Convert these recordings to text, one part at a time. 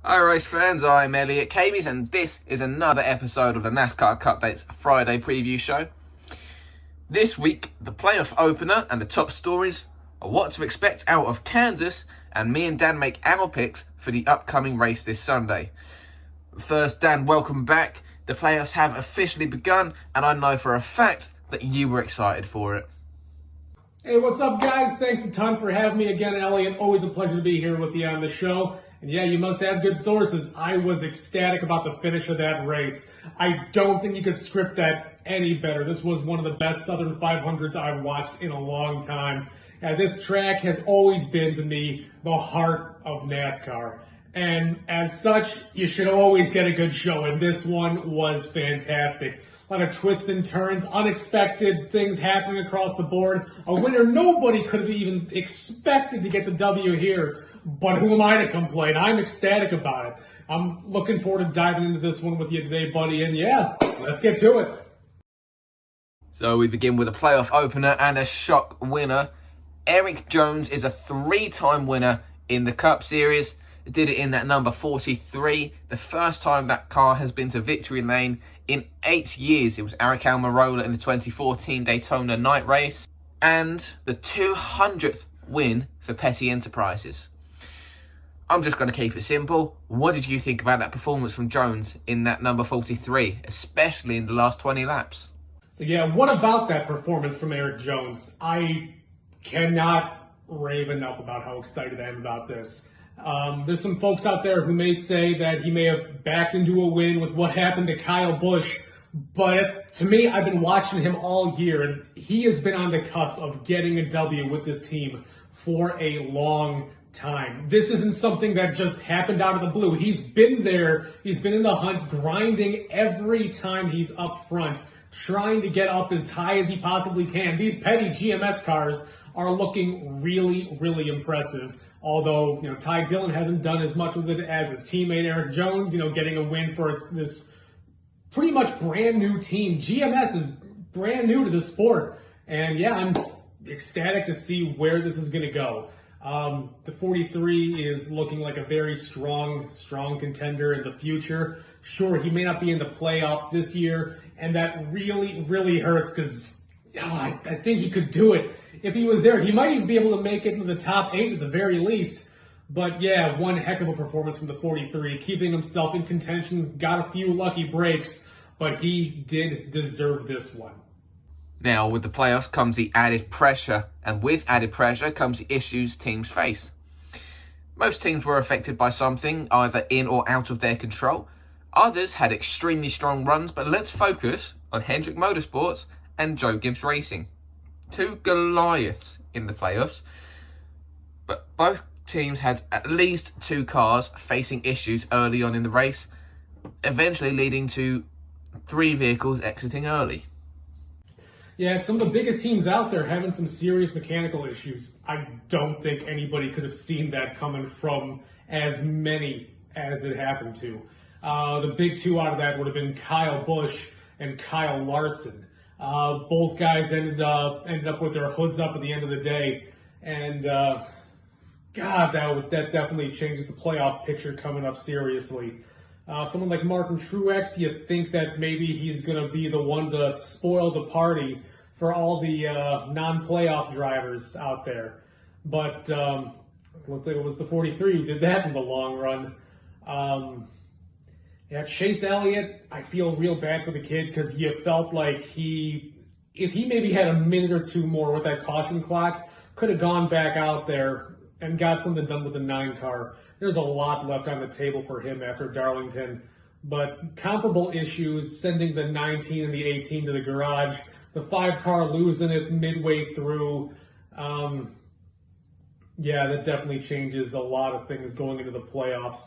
Hi race fans, I'm Elliot Cabies and this is another episode of the NASCAR Cup Dates Friday preview show. This week, the playoff opener and the top stories are what to expect out of Kansas, and me and Dan make our picks for the upcoming race this Sunday. First, Dan, welcome back. The playoffs have officially begun and I know for a fact that you were excited for it. Hey, what's up guys? Thanks a ton for having me again, Elliot. Always a pleasure to be here with you on the show. And yeah, you must have good sources. I was ecstatic about the finish of that race. I don't think you could script that any better. This was one of the best Southern 500s I've watched in a long time. This track has always been, to me, the heart of NASCAR. And as such, you should always get a good show. And this one was fantastic. A lot of twists and turns, unexpected things happening across the board. A winner nobody could have even expected to get the W here. But who am I to complain? I'm ecstatic about it. I'm looking forward to diving into this one with you today, buddy. And yeah, let's get to it. So we begin with a playoff opener and a shock winner. Erik Jones is a three-time winner in the Cup Series. Did it in that number 43. The first time that car has been to victory lane in 8 years. It was Aric Almirola in the 2014 Daytona night race. And the 200th win for Petty Enterprises. I'm just going to keep it simple. What did you think about that performance from Jones in that number 43, especially in the last 20 laps? So yeah, what about that performance from Erik Jones? I cannot rave enough about how excited I am about this. There's some folks out there who may say that he may have backed into a win with what happened to Kyle Busch, but to me, I've been watching him all year, and he has been on the cusp of getting a W with this team for a long time. This isn't something that just happened out of the blue. He's been there. He's been in the hunt, grinding every time he's up front, trying to get up as high as he possibly can. These Petty GMS cars are looking really, really impressive. Although, Ty Dillon hasn't done as much with it as his teammate Erik Jones, getting a win for this pretty much brand new team. GMS is brand new to the sport. And yeah, I'm ecstatic to see where this is going to go. The 43 is looking like a very strong contender in the future. Sure, he may not be in the playoffs this year, and that really, really hurts because I think he could do it. If he was there, he might even be able to make it into the top 8 at the very least. But yeah, one heck of a performance from the 43, keeping himself in contention, got a few lucky breaks, but he did deserve this one. Now, with the playoffs comes the added pressure, and with added pressure comes the issues teams face. Most teams were affected by something, either in or out of their control. Others had extremely strong runs, but let's focus on Hendrick Motorsports and Joe Gibbs Racing. Two Goliaths in the playoffs, but both teams had at least two cars facing issues early on in the race, eventually leading to 3 vehicles exiting early. Yeah, some of the biggest teams out there having some serious mechanical issues. I don't think anybody could have seen that coming from as many as it happened to. The big two out of that would have been Kyle Busch and Kyle Larson. Both guys ended up with their hoods up at the end of the day. And God, that definitely changes the playoff picture coming up seriously. Someone like Martin Truex, you think that maybe he's going to be the one to spoil the party for all the non-playoff drivers out there. But it looked like it was the 43 who did that in the long run. Yeah, Chase Elliott, I feel real bad for the kid because you felt like if he maybe had a minute or two more with that caution clock, could have gone back out there and got something done with the 9 car. There's a lot left on the table for him after Darlington. But comparable issues, sending the 19 and the 18 to the garage, the 5 car losing it midway through. Yeah, that definitely changes a lot of things going into the playoffs.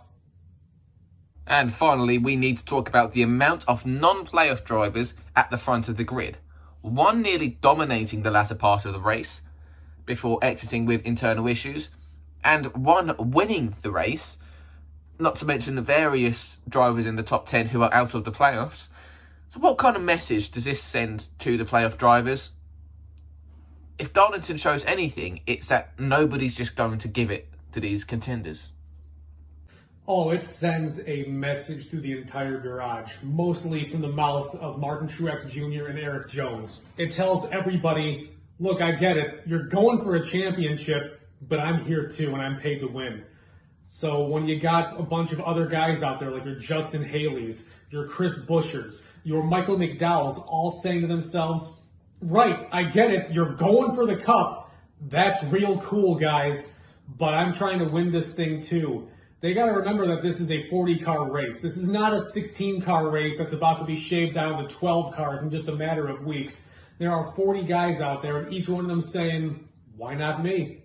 And finally, we need to talk about the amount of non-playoff drivers at the front of the grid. One nearly dominating the latter part of the race before exiting with internal issues, and one winning the race, not to mention the various drivers in the top 10 who are out of the playoffs. So what kind of message does this send to the playoff drivers? If Darlington shows anything, it's that nobody's just going to give it to these contenders. Oh, it sends a message through the entire garage, mostly from the mouth of Martin Truex Jr. and Eric Jones. It tells everybody, look, I get it, you're going for a championship, but I'm here too and I'm paid to win. So when you got a bunch of other guys out there like your Justin Haley's, your Chris Buschers, your Michael McDowell's all saying to themselves, right, I get it, you're going for the cup, that's real cool, guys, but I'm trying to win this thing too. They got to remember that this is a 40-car race. This is not a 16-car race that's about to be shaved down to 12 cars in just a matter of weeks. There are 40 guys out there, and each one of them saying, why not me?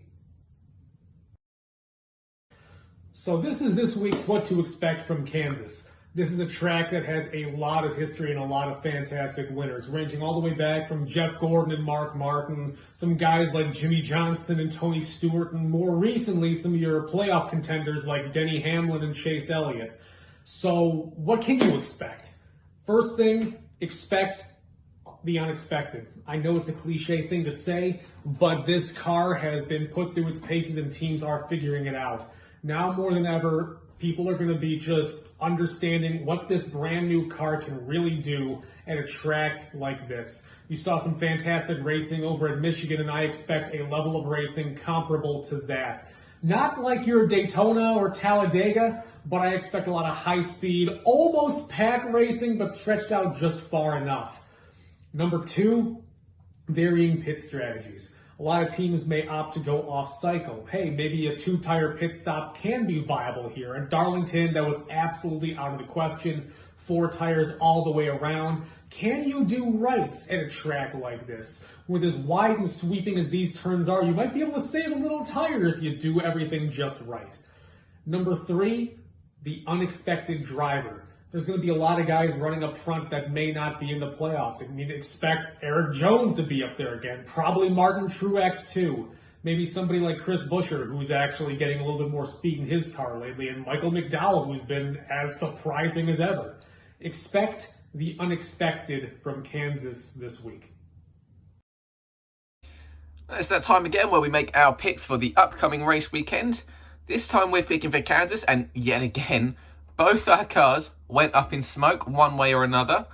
So this is this week's What to Expect from Kansas. This is a track that has a lot of history and a lot of fantastic winners, ranging all the way back from Jeff Gordon and Mark Martin, some guys like Jimmy Johnson and Tony Stewart, and more recently, some of your playoff contenders like Denny Hamlin and Chase Elliott. So what can you expect? First thing, expect the unexpected. I know it's a cliche thing to say, but this car has been put through its paces and teams are figuring it out. Now more than ever, people are going to be just understanding what this brand new car can really do at a track like this. You saw some fantastic racing over at Michigan, and I expect a level of racing comparable to that. Not like your Daytona or Talladega, but I expect a lot of high speed, almost pack racing, but stretched out just far enough. Number two, varying pit strategies. A lot of teams may opt to go off cycle. Hey, maybe a 2-tire pit stop can be viable here. At Darlington, that was absolutely out of the question. 4 tires all the way around. Can you do rights at a track like this? With as wide and sweeping as these turns are, you might be able to save a little tire if you do everything just right. Number 3, the unexpected driver. There's going to be a lot of guys running up front that may not be in the playoffs. I mean, expect Eric Jones to be up there again. Probably Martin Truex too. Maybe somebody like Chris Buescher, who's actually getting a little bit more speed in his car lately. And Michael McDowell, who's been as surprising as ever. Expect the unexpected from Kansas this week. It's that time again where we make our picks for the upcoming race weekend. This time we're picking for Kansas, and yet again, both our cars went up in smoke one way or another.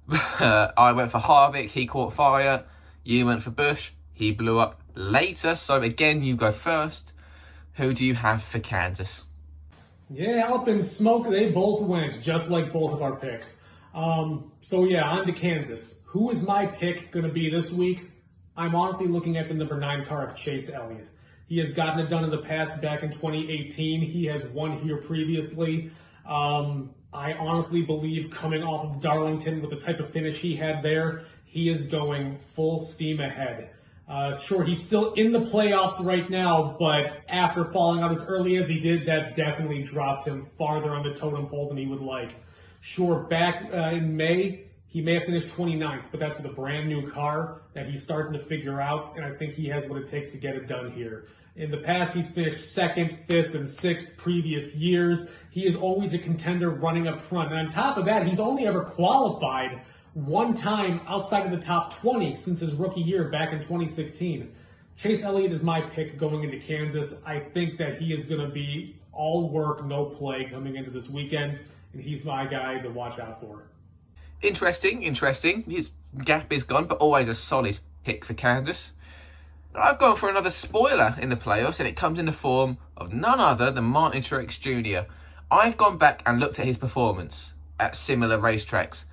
I went for Harvick, he caught fire. You went for Busch, he blew up later. So again, you go first. Who do you have for Kansas? Yeah, up in smoke, they both went, just like both of our picks. So yeah, on to Kansas. Who is my pick going to be this week? I'm honestly looking at the number 9 car of Chase Elliott. He has gotten it done in the past back in 2018. He has won here previously. I honestly believe coming off of Darlington with the type of finish he had there, he is going full steam ahead. Sure, he's still in the playoffs right now, but after falling out as early as he did, that definitely dropped him farther on the totem pole than he would like. Sure, back in May, he may have finished 29th, but that's with a brand new car that he's starting to figure out, and I think he has what it takes to get it done here. In the past, he's finished 2nd, 5th, and 6th previous years. He is always a contender running up front. And on top of that, he's only ever qualified one time outside of the top 20 since his rookie year back in 2016. Chase Elliott is my pick going into Kansas. I think that he is going to be all work, no play coming into this weekend, and he's my guy to watch out for. Interesting. His gap is gone, but always a solid pick for Kansas. I've gone for another spoiler in the playoffs, and it comes in the form of none other than Martin Truex Jr. I've gone back and looked at his performance at similar racetracks.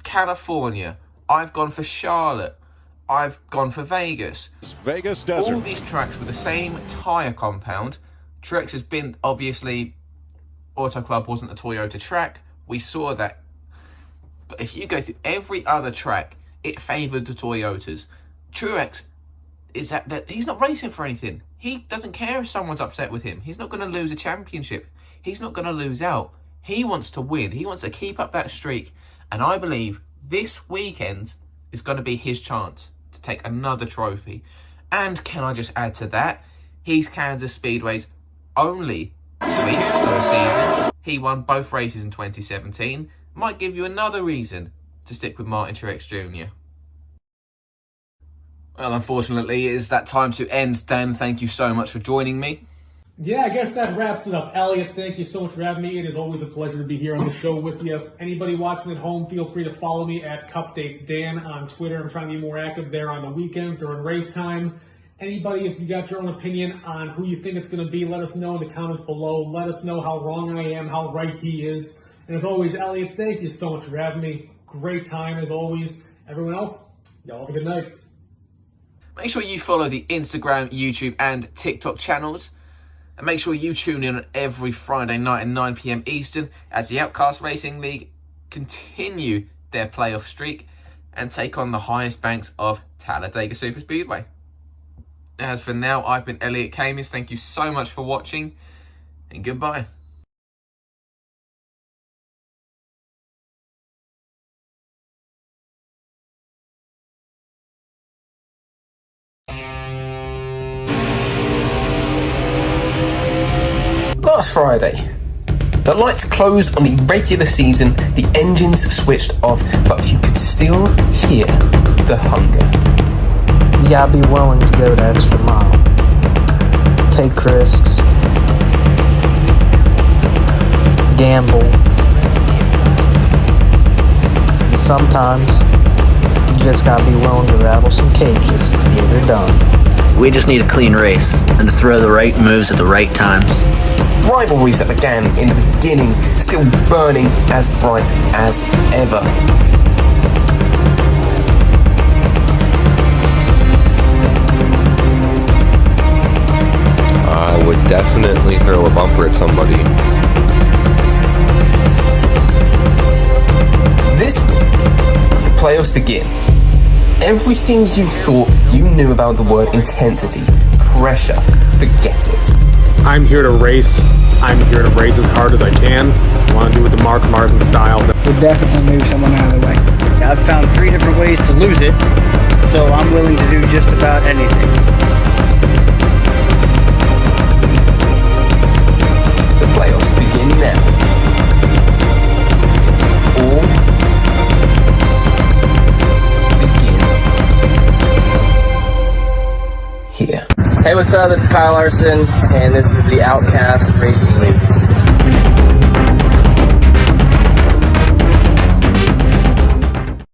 California, I've gone for Charlotte, I've gone for Vegas. Vegas Desert. All these tracks with the same tyre compound. Truex has been, obviously, Auto Club wasn't a Toyota track. We saw that. But if you go through every other track, it favoured the Toyotas. Truex is that he's not racing for anything. He doesn't care if someone's upset with him. He's not going to lose a championship. He's not going to lose out. He wants to win. He wants to keep up that streak. And I believe this weekend is going to be his chance to take another trophy. And can I just add to that, he's Kansas Speedway's only sweep of the season. He won both races in 2017. Might give you another reason to stick with Martin Truex Jr. Well, unfortunately, it is that time to end. Dan, thank you so much for joining me. Yeah, I guess that wraps it up. Elliot, thank you so much for having me. It is always a pleasure to be here on the show with you. Anybody watching at home, feel free to follow me at CupDatesDan on Twitter. I'm trying to be more active there on the weekends during race time. Anybody, if you got your own opinion on who you think it's going to be, let us know in the comments below. Let us know how wrong I am, how right he is. And as always, Elliot, thank you so much for having me. Great time as always. Everyone else, y'all have a good night. Make sure you follow the Instagram, YouTube, and TikTok channels. And make sure you tune in on every Friday night at 9 p.m. Eastern as the Outcast Racing League continue their playoff streak and take on the highest banks of Talladega Superspeedway. As for now, I've been Elliot Camus. Thank you so much for watching, and goodbye. Last Friday, the lights closed on the regular season, the engines switched off, but you could still hear the hunger. You gotta be willing to go the extra mile. Take risks. Gamble. And sometimes, you just gotta be willing to rattle some cages to get her done. We just need a clean race, and to throw the right moves at the right times. Rivalries that began in the beginning, still burning as bright as ever. I would definitely throw a bumper at somebody. This week, the playoffs begin. Everything you thought you knew about the word intensity, pressure, forget it. I'm here to race. I'm here to race as hard as I can. I want to do it the Mark Martin style. Would definitely move someone out of the way. I've found 3 different ways to lose it, so I'm willing to do just about anything. The playoffs begin now. It all begins here. Hey, what's up? This is Kyle Larson, and this is the Outcast Racing League.